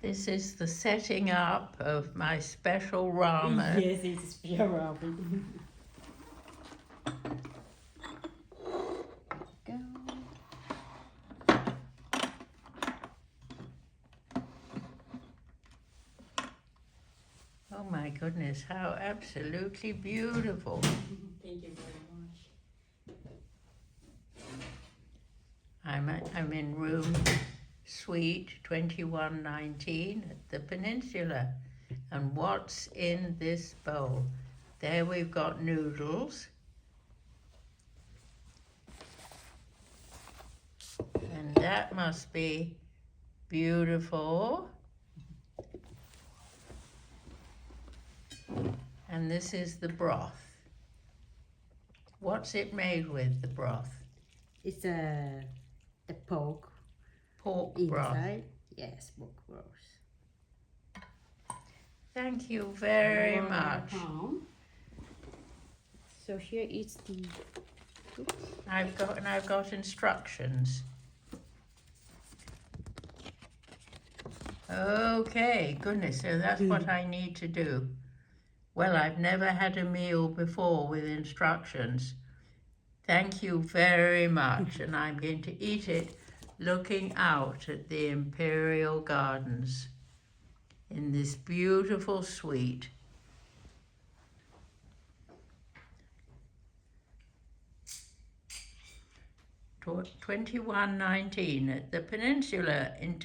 This is the setting up of my special ramen. Yes, it's a special ramen. Go. Oh my goodness, how absolutely beautiful. Thank you very much. I'm in room suite 2119 at the Peninsula. And what's in this bowl? There we've got noodles. And that must be beautiful. And this is the broth. What's it made with, the broth? It's the pork Pork inside. broth. Yes, pork broth. Thank you very You're much. welcome. So here is the. Oops. I've got instructions. Okay, goodness, so that's what I need to do. Well, I've never had a meal before with instructions. Thank you very much, and I'm going to eat it looking out at the Imperial Gardens in this beautiful suite. 2119 at the Peninsula in